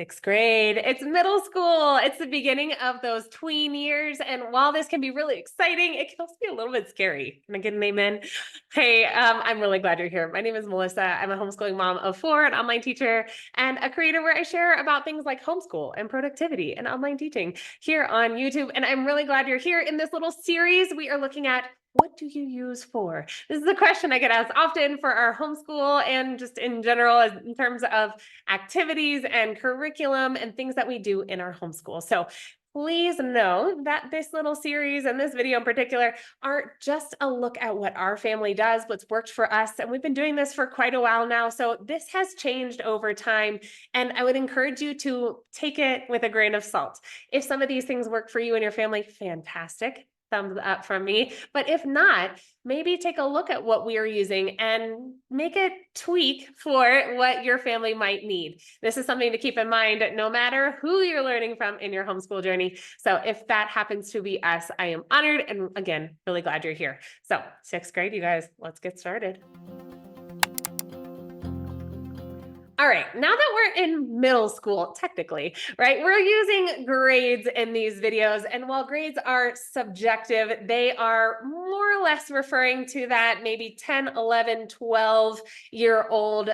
Sixth grade. It's middle school. It's the beginning of those tween years. And while this can be really exciting, it can also be a little bit scary. Can I get an amen? Hey, I'm really glad you're here. My name is Melissa. I'm a homeschooling mom of 4, an online teacher, and a creator where I share about things like homeschool and productivity and online teaching here on YouTube. And I'm really glad you're here. In this little series, we are looking at what do you use for? This is a question I get asked often for our homeschool and just in general in terms of activities and curriculum and things that we do in our homeschool. So please know that this little series and this video in particular aren't just a look at what our family does, what's worked for us. And we've been doing this for quite a while now. So this has changed over time. And I would encourage you to take it with a grain of salt. If some of these things work for you and your family, fantastic. Thumbs up from me. But if not, maybe take a look at what we are using and make a tweak for what your family might need. This is something to keep in mind no matter who you're learning from in your homeschool journey. So if that happens to be us, I am honored and again, really glad you're here. So 6th grade, you guys, let's get started. All right, now that we're in middle school, technically, right, we're using grades in these videos. And while grades are subjective, they are more or less referring to that maybe 10, 11, 12-year-old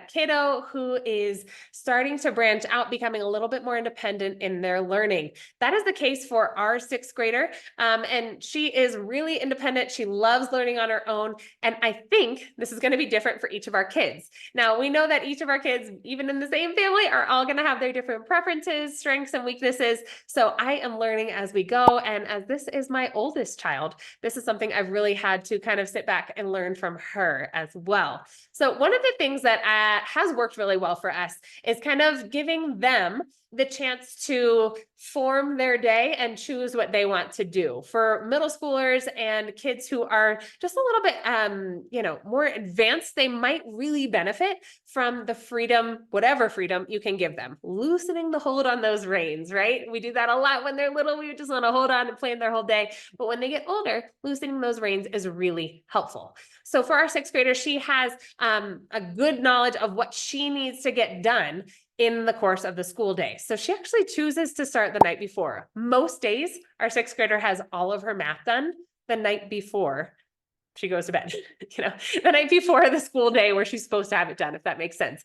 kiddo who is starting to branch out, becoming a little bit more independent in their learning. That is the case for our 6th grader. And she is really independent. She loves learning on her own. And I think this is going to be different for each of our kids. Now, we know that each of our kids, even in the same family, are all going to have their different preferences, strengths, and weaknesses. So I am learning as we go. And as this is my oldest child, this is something I've really had to kind of sit back and learn from her as well. So one of the things that has worked really well for us is kind of giving them the chance to form their day and choose what they want to do. For middle schoolers and kids who are just a little bit, more advanced, they might really benefit from the freedom, whatever freedom you can give them, loosening the hold on those reins, right? We do that a lot when they're little. We just want to hold on and plan their whole day. But when they get older, loosening those reins is really helpful. So for our 6th grader, she has a good knowledge of what she needs to get done in the course of the school day. So she actually chooses to start the night before. Most days, our 6th grader has all of her math done the night before she goes to bed, the night before the school day where she's supposed to have it done, if that makes sense.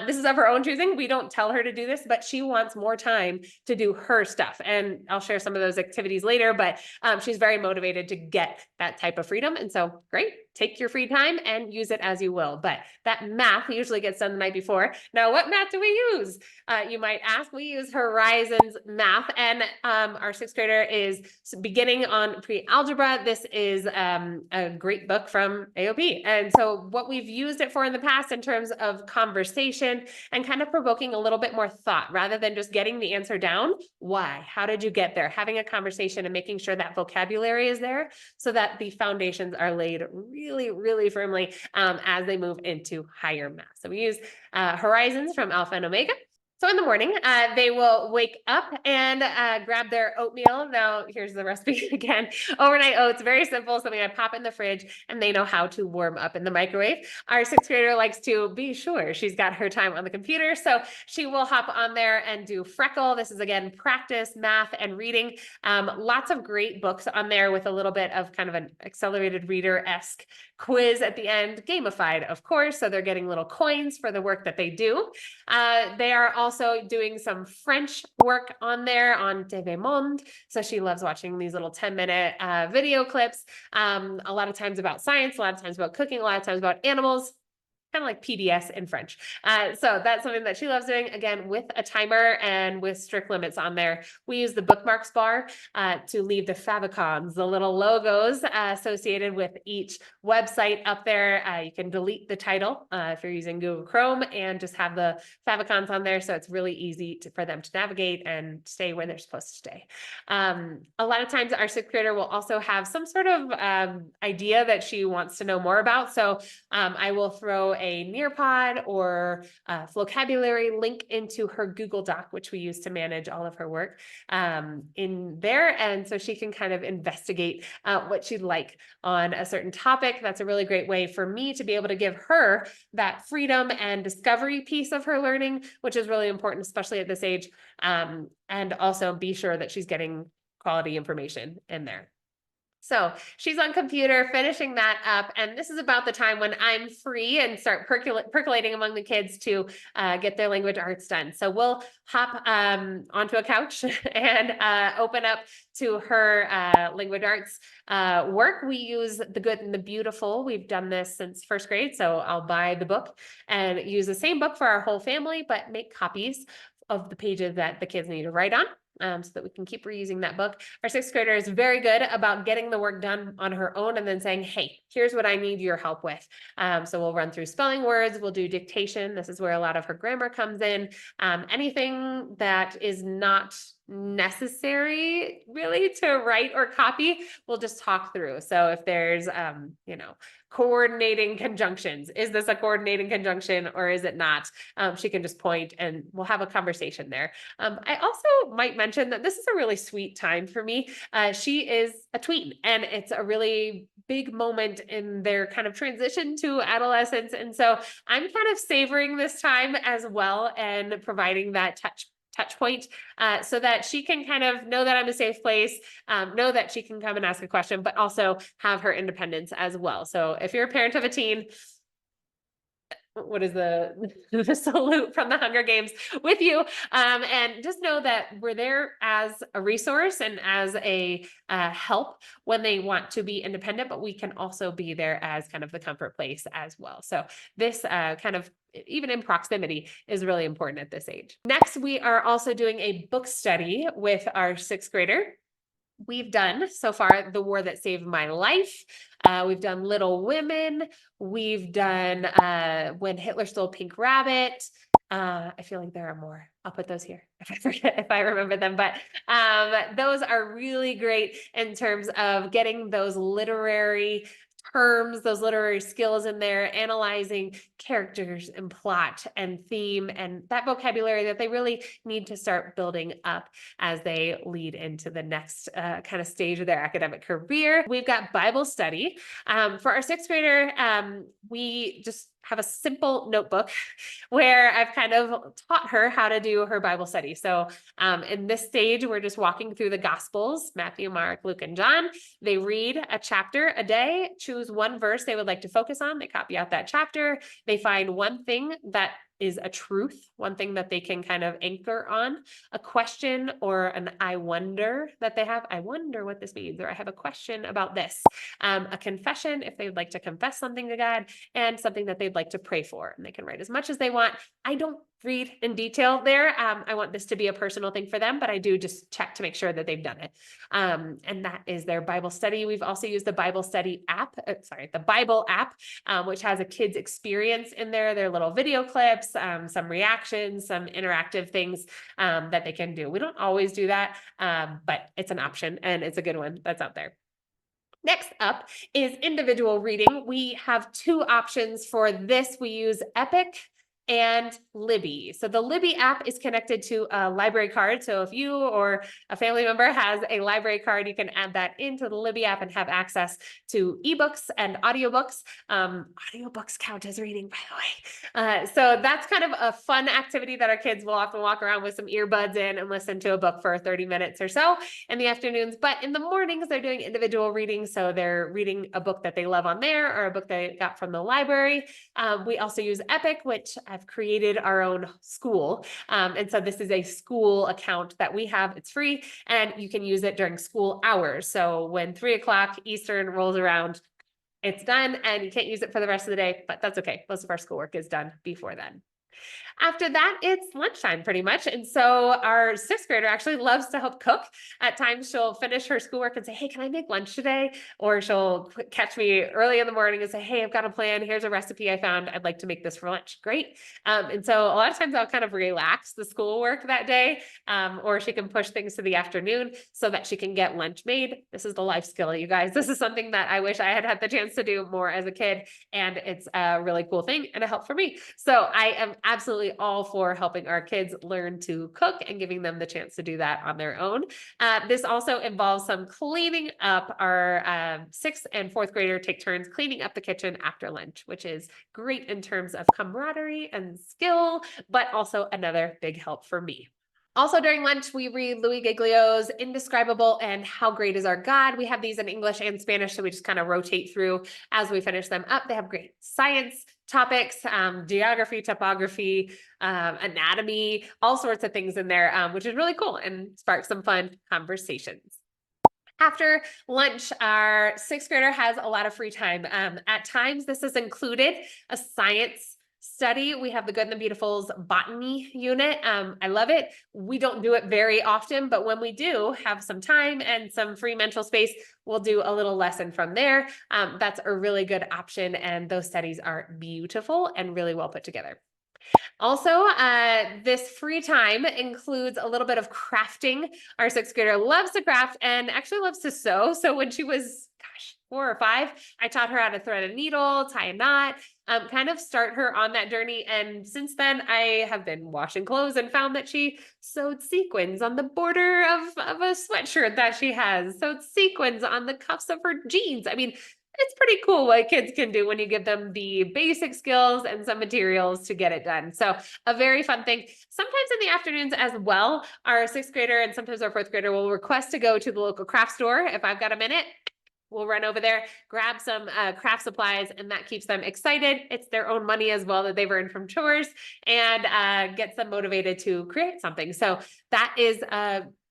This is of her own choosing. We don't tell her to do this, but she wants more time to do her stuff. And I'll share some of those activities later, but she's very motivated to get that type of freedom. And so great, take your free time and use it as you will. But that math usually gets done the night before. Now, what math do we use? You might ask. We use Horizons math, and our 6th grader is beginning on pre-algebra. This is a great book from AOP. And so what we've used it for in the past in terms of conversation and kind of provoking a little bit more thought rather than just getting the answer down. Why? How did you get there? Having a conversation and making sure that vocabulary is there so that the foundations are laid really, really firmly as they move into higher math. So we use Horizons from Alpha and Omega. So in the morning, they will wake up and grab their oatmeal. Now, here's the recipe again. Overnight oats, very simple, something I pop in the fridge, and they know how to warm up in the microwave. Our 6th grader likes to be sure she's got her time on the computer, so she will hop on there and do Wrinkle. This is, again, practice, math, and reading. Lots of great books on there with a little bit of kind of an accelerated reader-esque quiz at the end, gamified, of course, so they're getting little coins for the work that they do. They are also doing some French work on there on TV Monde. So she loves watching these little 10-minute video clips, a lot of times about science, a lot of times about cooking, a lot of times about animals. Kind of like PDS in French. So that's something that she loves doing, again, with a timer and with strict limits on there. We use the bookmarks bar to leave the favicons, the little logos associated with each website up there. You can delete the title if you're using Google Chrome and just have the favicons on there. So it's really easy for them to navigate and stay where they're supposed to stay. A lot of times our 6th grader will also have some sort of idea that she wants to know more about. So I will throw a Nearpod or Flocabulary link into her Google Doc, which we use to manage all of her work in there. And so she can kind of investigate what she'd like on a certain topic. That's a really great way for me to be able to give her that freedom and discovery piece of her learning, which is really important, especially at this age. And also be sure that she's getting quality information in there. So she's on computer finishing that up. And this is about the time when I'm free and start percolating among the kids to get their language arts done. So we'll hop onto a couch and open up to her language arts work. We use The Good and the Beautiful. We've done this since first grade. So I'll buy the book and use the same book for our whole family, but make copies of the pages that the kids need to write on. So that we can keep reusing that book. Our sixth grader is very good about getting the work done on her own and then saying, hey, here's what I need your help with. So we'll run through spelling words, we'll do dictation. This is where a lot of her grammar comes in. Anything that is not necessary really to write or copy, we'll just talk through. So if there's, coordinating conjunctions, is this a coordinating conjunction or is it not? She can just point and we'll have a conversation there. I also might mention that this is a really sweet time for me. She is a tween and it's a really big moment in their kind of transition to adolescence. And so I'm kind of savoring this time as well and providing that touch point so that she can kind of know that I'm a safe place, know that she can come and ask a question, but also have her independence as well. So if you're a parent of a teen, what is the salute from the Hunger Games with you? And just know that we're there as a resource and as a help when they want to be independent, but we can also be there as kind of the comfort place as well. So this kind of, even in proximity, is really important at this age. Next, we are also doing a book study with our sixth grader. We've done so far The War That Saved My Life. We've done Little Women. We've done When Hitler Stole Pink Rabbit. I feel like there are more. I'll put those here if I remember them. But those are really great in terms of getting those literary terms, those literary skills in there, analyzing characters and plot and theme and that vocabulary that they really need to start building up as they lead into the next kind of stage of their academic career. We've got Bible study. For our sixth grader, we just have a simple notebook where I've kind of taught her how to do her Bible study. So in this stage, we're just walking through the Gospels, Matthew, Mark, Luke, and John. They read a chapter a day, choose one verse they would like to focus on. They copy out that chapter. They find one thing that is a truth, one thing that they can kind of anchor on, a question or an I wonder that they have. I wonder what this means, or I have a question about this. A confession if they would like to confess something to God, and something that they'd like to pray for. And they can write as much as they want. I don't read in detail there. I want this to be a personal thing for them, but I do just check to make sure that they've done it. And that is their Bible study. We've also used the Bible study app, the Bible app, which has a kid's experience in there, their little video clips, some reactions, some interactive things that they can do. We don't always do that, but it's an option and it's a good one that's out there. Next up is individual reading. We have two options for this. We use Epic and Libby. So the Libby app is connected to a library card. So if you or a family member has a library card, you can add that into the Libby app and have access to ebooks and audiobooks. Audiobooks count as reading, by the way. So that's kind of a fun activity that our kids will often walk around with some earbuds in and listen to a book for 30 minutes or so in the afternoons. But in the mornings, they're doing individual reading. So they're reading a book that they love on there or a book they got from the library. We also use Epic, which I've created our own school. And so this is a school account that we have. It's free and you can use it during school hours. So when 3 o'clock Eastern rolls around, it's done and you can't use it for the rest of the day, but that's okay. Most of our schoolwork is done before then. After that, it's lunchtime pretty much. And so our sixth grader actually loves to help cook. At times she'll finish her schoolwork and say, hey, can I make lunch today? Or she'll catch me early in the morning and say, hey, I've got a plan. Here's a recipe I found. I'd like to make this for lunch. Great. And so a lot of times I'll kind of relax the schoolwork that day, or she can push things to the afternoon so that she can get lunch made. This is the life skill, you guys. This is something that I wish I had had the chance to do more as a kid. And it's a really cool thing and a help for me. So I am absolutely all for helping our kids learn to cook and giving them the chance to do that on their own. This also involves some cleaning up. Our sixth and fourth grader take turns cleaning up the kitchen after lunch, which is great in terms of camaraderie and skill, but also another big help for me. Also during lunch, we read Louis Giglio's Indescribable and How Great Is Our God. We have these in English and Spanish, so we just kind of rotate through as we finish them up. They have great science topics, geography, topography, anatomy, all sorts of things in there, which is really cool and sparks some fun conversations. After lunch, our sixth grader has a lot of free time. At times, this has included a science study. We have the Good and the Beautiful's botany unit. I love it. We don't do it very often, but when we do have some time and some free mental space, we'll do a little lesson from there. That's a really good option. And those studies are beautiful and really well put together. Also, this free time includes a little bit of crafting. Our sixth grader loves to craft and actually loves to sew. So when she was, 4 or 5, I taught her how to thread a needle, tie a knot, kind of start her on that journey. And since then, I have been washing clothes and found that she sewed sequins on the border of a sweatshirt that she has, sewed sequins on the cuffs of her jeans. I mean, it's pretty cool what kids can do when you give them the basic skills and some materials to get it done. So a very fun thing. Sometimes in the afternoons as well, our sixth grader and sometimes our fourth grader will request to go to the local craft store. If I've got a minute, we'll run over there, grab some craft supplies, and that keeps them excited. It's their own money as well that they've earned from chores, and gets them motivated to create something. So that is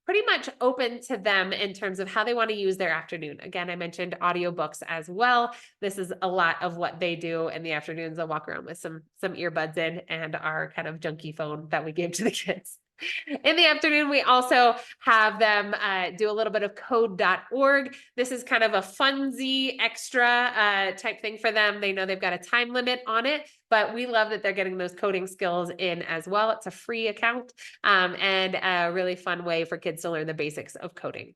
pretty much open to them in terms of how they want to use their afternoon. Again, I mentioned audiobooks as well. This is a lot of what they do in the afternoons. They'll walk around with some earbuds in and our kind of junky phone that we give to the kids. In the afternoon, we also have them do a little bit of code.org. This is kind of a funsy extra type thing for them. They know they've got a time limit on it, but we love that they're getting those coding skills in as well. It's a free account and a really fun way for kids to learn the basics of coding.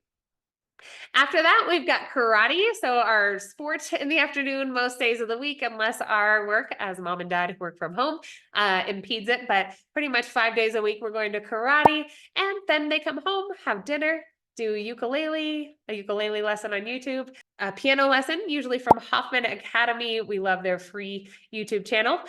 After that, we've got karate. So our sport in the afternoon, most days of the week, unless our work as mom and dad work from home impedes it, but pretty much 5 days a week, we're going to karate. And then they come home, have dinner, do a ukulele lesson on YouTube, a piano lesson, usually from Hoffman Academy. We love their free YouTube channel.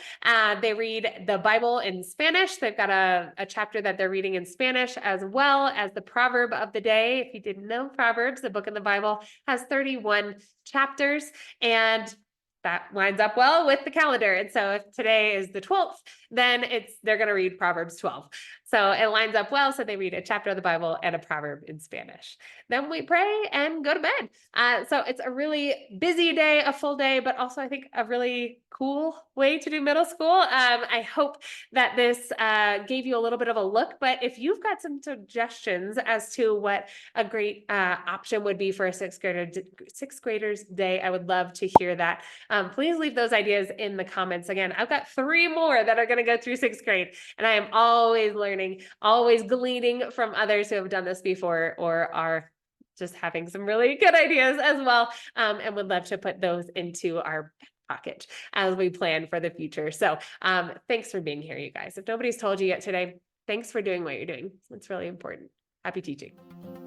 They read the Bible in Spanish. They've got a chapter that they're reading in Spanish, as well as the proverb of the day. If you didn't know, Proverbs, the book in the Bible, has 31 chapters, and that lines up well with the calendar. And so if today is the 12th, then they're going to read Proverbs 12. So it lines up well. So they read a chapter of the Bible and a proverb in Spanish. Then we pray and go to bed. So it's a really busy day, a full day, but also I think a really cool way to do middle school. I hope that this gave you a little bit of a look, but if you've got some suggestions as to what a great option would be for a sixth grader's day, I would love to hear that. Please leave those ideas in the comments. Again, I've got 3 more that are going to go through sixth grade, and I am always learning, always gleaning from others who have done this before or are just having some really good ideas as well, and would love to put those into our pocket as we plan for the future. So thanks for being here, you guys. If nobody's told you yet today, thanks for doing what you're doing. It's really important. Happy teaching.